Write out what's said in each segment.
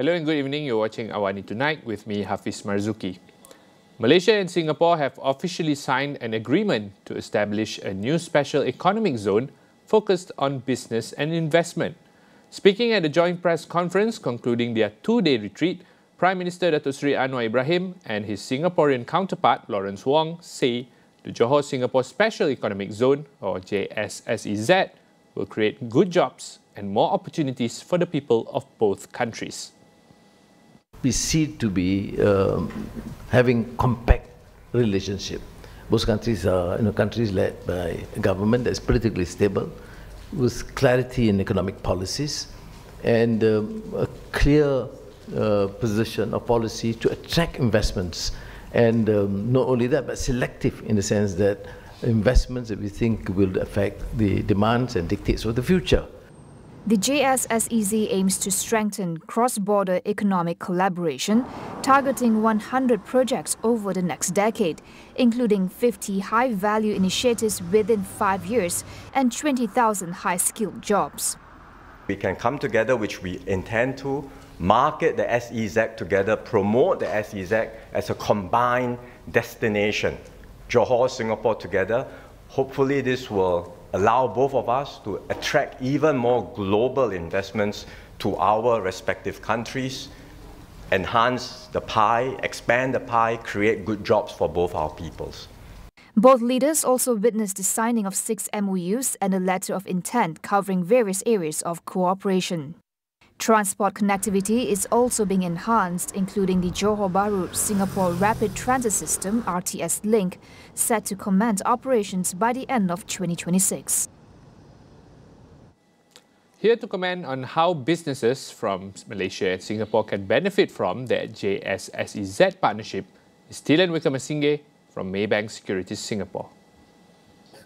Hello and good evening. You're watching AWANI Tonight with me, Hafiz Marzukhi. Malaysia and Singapore have officially signed an agreement to establish a new special economic zone focused on business and investment. Speaking at a joint press conference concluding their two-day retreat, Prime Minister Datuk Seri Anwar Ibrahim and his Singaporean counterpart Lawrence Wong say the Johor Singapore Special Economic Zone, or JS-SEZ, will create good jobs and more opportunities for the people of both countries. We see to be having compact relationship. Both countries are countries led by a government that's politically stable, with clarity in economic policies, and a clear position or policy to attract investments. And not only that, but selective in the sense that investments that we think will affect the demands and dictates of the future. The JS-SEZ aims to strengthen cross-border economic collaboration, targeting 100 projects over the next decade, including 50 high-value initiatives within 5 years and 20,000 high-skilled jobs. We can come together, which we intend to, market the SEZ together, promote the SEZ as a combined destination. Johor, Singapore together. Hopefully this will allow both of us to attract even more global investments to our respective countries, enhance the pie, expand the pie, create good jobs for both our peoples. Both leaders also witnessed the signing of 6 MOUs and a letter of intent covering various areas of cooperation. Transport connectivity is also being enhanced, including the Johor Bahru Singapore Rapid Transit System (RTS link), set to commence operations by the end of 2026. Here to comment on how businesses from Malaysia and Singapore can benefit from the JS-SEZ partnership is Tilan Wickramasinghe from Maybank Securities Singapore.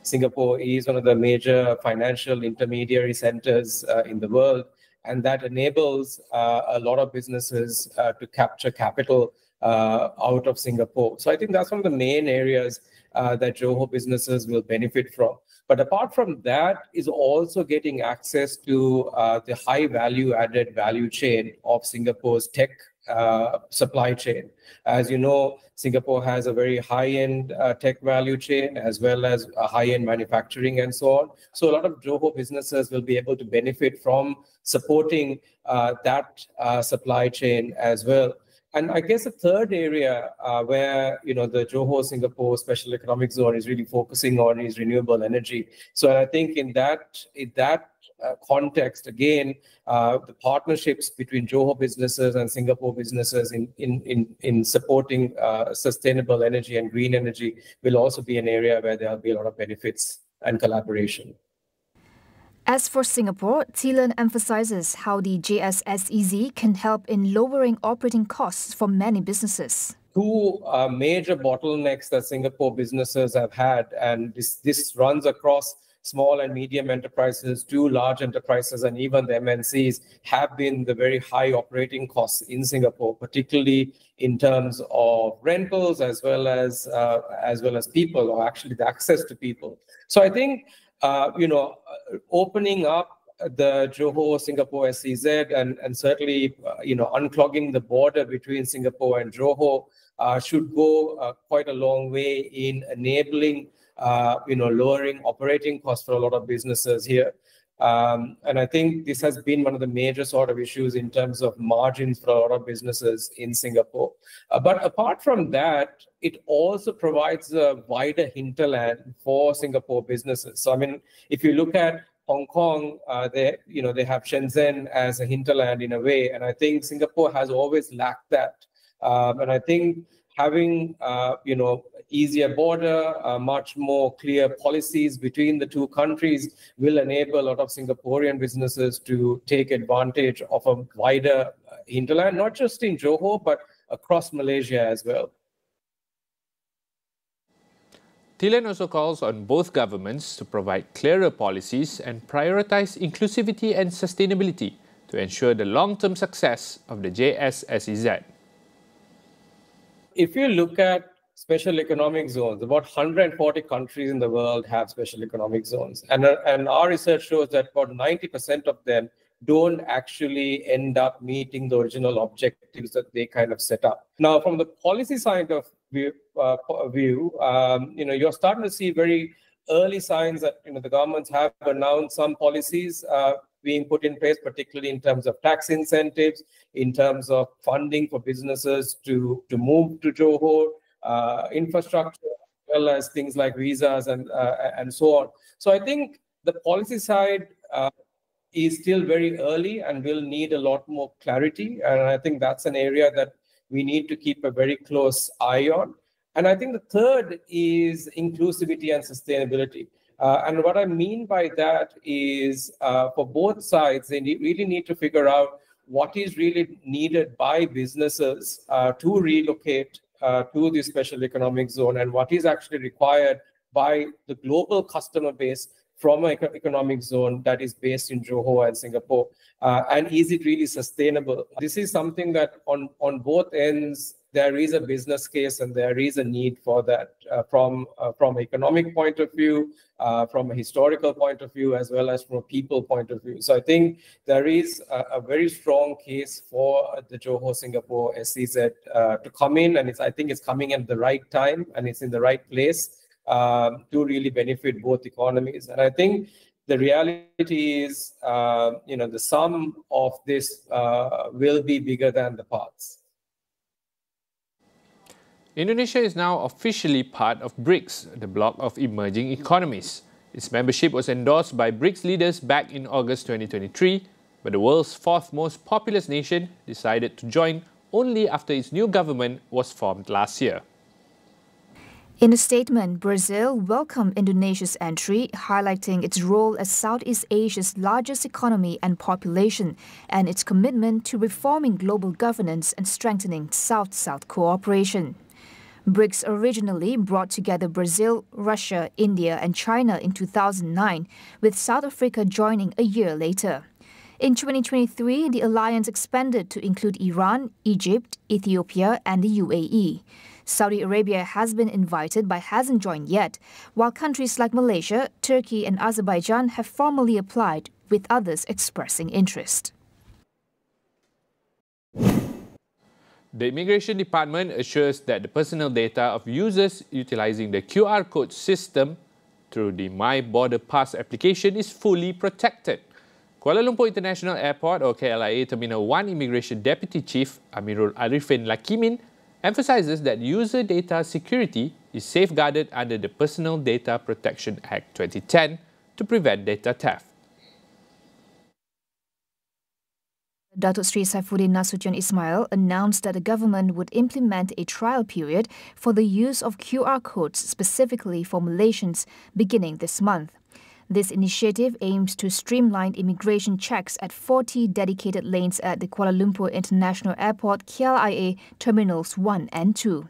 Singapore is one of the major financial intermediary centers in the world, and that enables a lot of businesses to capture capital out of Singapore. So I think that's one of the main areas that Johor businesses will benefit from. But apart from that is also getting access to the high value added value chain of Singapore's tech supply chain. As you know, Singapore has a very high-end tech value chain as well as high-end manufacturing and so on. So a lot of Johor businesses will be able to benefit from supporting that supply chain as well. And I guess a third area where the Johor Singapore Special Economic Zone is really focusing on is renewable energy. So I think in that context, again, the partnerships between Johor businesses and Singapore businesses in supporting sustainable energy and green energy will also be an area where there will be a lot of benefits and collaboration. As for Singapore, Tilan emphasizes how the JS-SEZ can help in lowering operating costs for many businesses. Two major bottlenecks that Singapore businesses have had, and this runs across small and medium enterprises to large enterprises and even the MNCs, have been the very high operating costs in Singapore, particularly in terms of rentals as well as people, or actually the access to people. So I think opening up the Johor Singapore SEZ and certainly unclogging the border between Singapore and Johor should go quite a long way in enabling lowering operating costs for a lot of businesses here. And I think this has been one of the major sort of issues in terms of margins for a lot of businesses in Singapore. But apart from that, it also provides a wider hinterland for Singapore businesses. So I mean, if you look at Hong Kong, they have Shenzhen as a hinterland in a way, and I think Singapore has always lacked that. And I think having easier border, much more clear policies between the two countries will enable a lot of Singaporean businesses to take advantage of a wider hinterland, not just in Johor, but across Malaysia as well. Tilan also calls on both governments to provide clearer policies and prioritize inclusivity and sustainability to ensure the long-term success of the JS-SEZ. If you look at special economic zones, about 140 countries in the world have special economic zones. And our research shows that about 90% of them don't actually end up meeting the original objectives that they kind of set up. Now, from the policy side of view, you're starting to see very early signs that the governments have announced some policies being put in place, particularly in terms of tax incentives, in terms of funding for businesses to move to Johor, infrastructure, as well as things like visas and so on. So I think the policy side is still very early and will need a lot more clarity. And I think that's an area that we need to keep a very close eye on. And I think the third is inclusivity and sustainability. And what I mean by that is for both sides, they really need to figure out what is really needed by businesses to relocate to the special economic zone and what is actually required by the global customer base from an economic zone that is based in Johor and Singapore. And is it really sustainable? This is something that on both ends, there is a business case and there is a need for that from an economic point of view, from a historical point of view, as well as from a people point of view. So I think there is a very strong case for the Johor-Singapore SEZ to come in, and I think it's coming at the right time and it's in the right place to really benefit both economies. And I think the reality is, the sum of this will be bigger than the parts. Indonesia is now officially part of BRICS, the bloc of emerging economies. Its membership was endorsed by BRICS leaders back in August 2023, but the world's fourth most populous nation decided to join only after its new government was formed last year. In a statement, Brazil welcomed Indonesia's entry, highlighting its role as Southeast Asia's largest economy and population, and its commitment to reforming global governance and strengthening South-South cooperation. BRICS originally brought together Brazil, Russia, India and China in 2009, with South Africa joining a year later. In 2023, the alliance expanded to include Iran, Egypt, Ethiopia and the UAE. Saudi Arabia has been invited but hasn't joined yet, while countries like Malaysia, Turkey and Azerbaijan have formally applied, with others expressing interest. The Immigration Department assures that the personal data of users utilizing the QR code system through the My Border Pass application is fully protected. Kuala Lumpur International Airport, or KLIA Terminal 1 Immigration Deputy Chief Amirul Arifin Lakimin emphasizes that user data security is safeguarded under the Personal Data Protection Act 2010 to prevent data theft. Datuk Sri Saifuddin Nasution Ismail announced that the government would implement a trial period for the use of QR codes specifically for Malaysians beginning this month. This initiative aims to streamline immigration checks at 40 dedicated lanes at the Kuala Lumpur International Airport KLIA Terminals 1 and 2.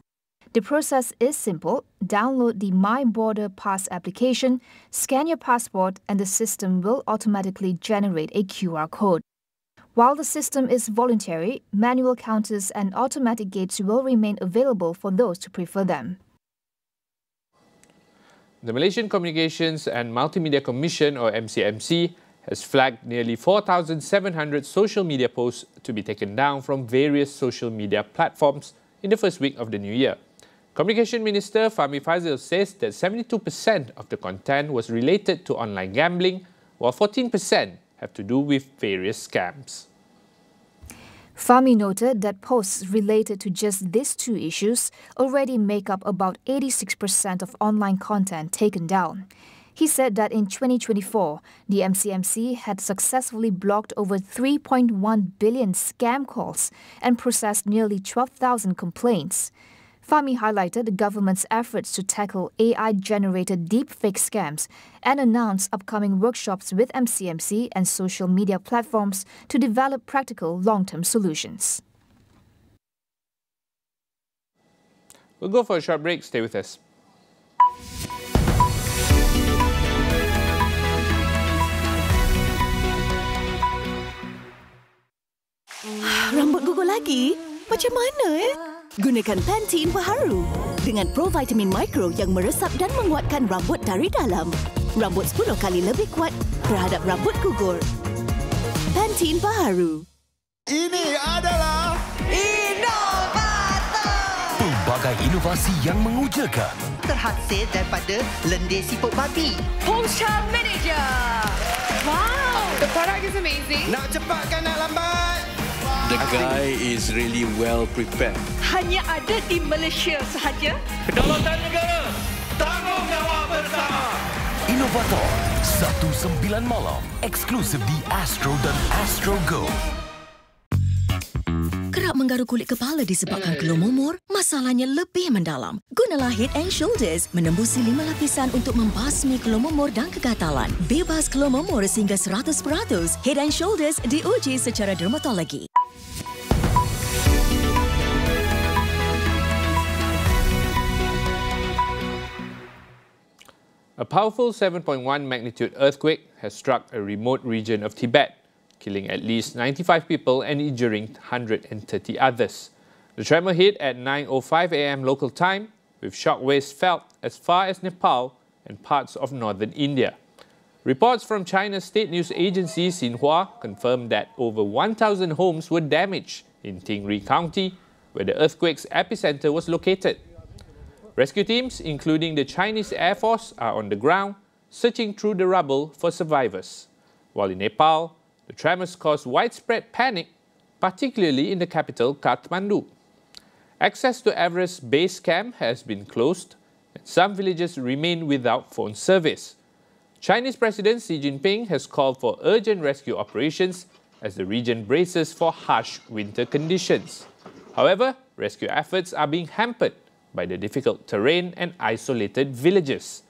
The process is simple. Download the My Border Pass application, scan your passport, and the system will automatically generate a QR code. While the system is voluntary, manual counters and automatic gates will remain available for those who prefer them. The Malaysian Communications and Multimedia Commission, or MCMC, has flagged nearly 4,700 social media posts to be taken down from various social media platforms in the first week of the new year. Communication Minister Fahmi Fadzil says that 72% of the content was related to online gambling, while 14% have to do with various scams. Fahmi noted that posts related to just these two issues already make up about 86% of online content taken down. He said that in 2024, the MCMC had successfully blocked over 3.1 billion scam calls and processed nearly 12,000 complaints. Fahmi highlighted the government's efforts to tackle AI-generated deepfake scams and announced upcoming workshops with MCMC and social media platforms to develop practical long-term solutions. We'll go for a short break. Stay with us. Rambut gugur lagi? Macam mana Gunakan Pantene Baharu dengan provitamin mikro yang meresap dan menguatkan rambut dari dalam. Rambut 10 kali lebih kuat terhadap rambut gugur. Pantene Pantene baharu. Ini adalah Inovator. Pelbagai inovasi yang mengujakan. Terhasil daripada lendir siput babi. Multimedia. Wow, the product is amazing. nak cepat kan nak lambat. The guy is really well prepared. Hanya ada di Malaysia sahaja. Kedaulatan negara, tanggungjawab bersama. Inovator 1 9 malam eksklusif di Astro dan Astro Go. Kerap menggaru kulit kepala disebabkan kelumur, masalahnya lebih mendalam. Gunalah Head and Shoulders menembusi 5 lapisan untuk membasmi kelumur dan kegatalan. Bebas kelumur sehingga 100%. Head and Shoulders diuji secara dermatologi. A powerful 7.1 magnitude earthquake has struck a remote region of Tibet, killing at least 95 people and injuring 130 others. The tremor hit at 9:05 a.m. local time, with shockwaves felt as far as Nepal and parts of northern India. Reports from China's state news agency Xinhua confirmed that over 1,000 homes were damaged in Tingri County, where the earthquake's epicenter was located. Rescue teams, including the Chinese Air Force, are on the ground, searching through the rubble for survivors. While in Nepal, the tremors caused widespread panic, particularly in the capital, Kathmandu. Access to Everest Base Camp has been closed, and some villages remain without phone service. Chinese President Xi Jinping has called for urgent rescue operations as the region braces for harsh winter conditions. However, rescue efforts are being hampered by the difficult terrain and isolated villages.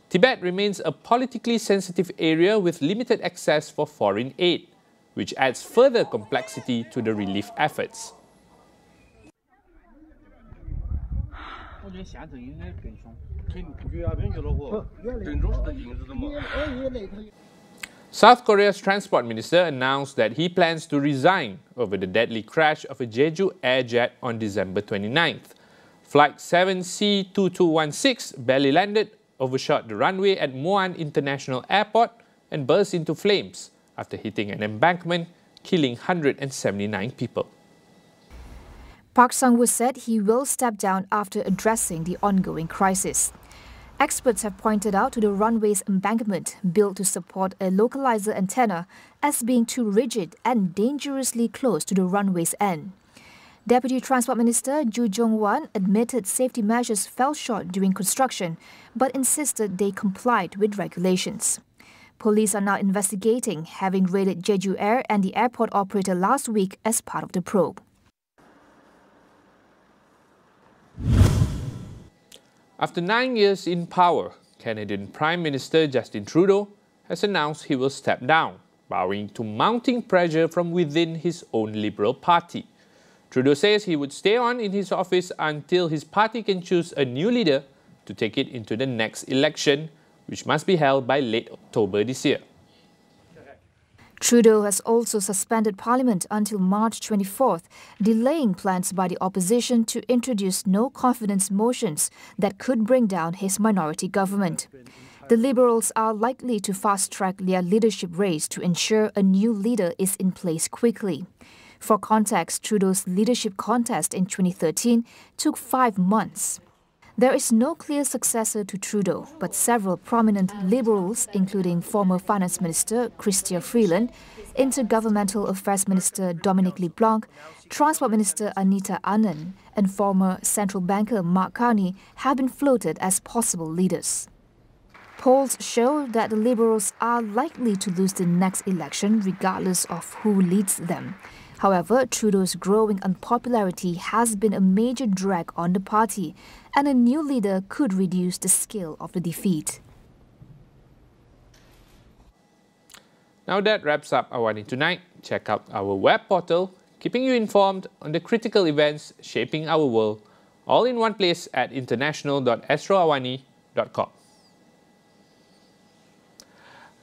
Tibet remains a politically sensitive area with limited access for foreign aid, which adds further complexity to the relief efforts. South Korea's transport minister announced that he plans to resign over the deadly crash of a Jeju air jet on December 29th. Flight 7C2216 barely landed, overshot the runway at Muan International Airport and burst into flames after hitting an embankment, killing 179 people. Park Sang-woo said he will step down after addressing the ongoing crisis. Experts have pointed out to the runway's embankment, built to support a localizer antenna, as being too rigid and dangerously close to the runway's end. Deputy Transport Minister Ju Jong-wan admitted safety measures fell short during construction, but insisted they complied with regulations. Police are now investigating, having raided Jeju Air and the airport operator last week as part of the probe. After 9 years in power, Canadian Prime Minister Justin Trudeau has announced he will step down, bowing to mounting pressure from within his own Liberal Party. Trudeau says he would stay on in his office until his party can choose a new leader to take it into the next election, which must be held by late October this year. Trudeau has also suspended Parliament until March 24th, delaying plans by the opposition to introduce no-confidence motions that could bring down his minority government. The Liberals are likely to fast-track their leadership race to ensure a new leader is in place quickly. For context, Trudeau's leadership contest in 2013 took 5 months. There is no clear successor to Trudeau, but several prominent Liberals, including former Finance Minister Chrystia Freeland, Intergovernmental Affairs Minister Dominic LeBlanc, Transport Minister Anita Anand, and former central banker Mark Carney, have been floated as possible leaders. Polls show that the Liberals are likely to lose the next election regardless of who leads them. However, Trudeau's growing unpopularity has been a major drag on the party, and a new leader could reduce the scale of the defeat. Now that wraps up AWANI Tonight. Check out our web portal, keeping you informed on the critical events shaping our world, all in one place at international.astroawani.com.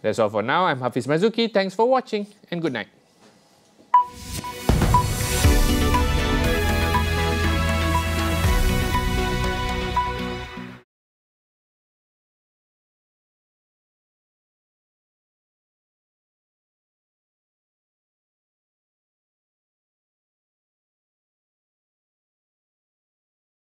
That's all for now. I'm Hafiz Marzukhi. Thanks for watching and good night.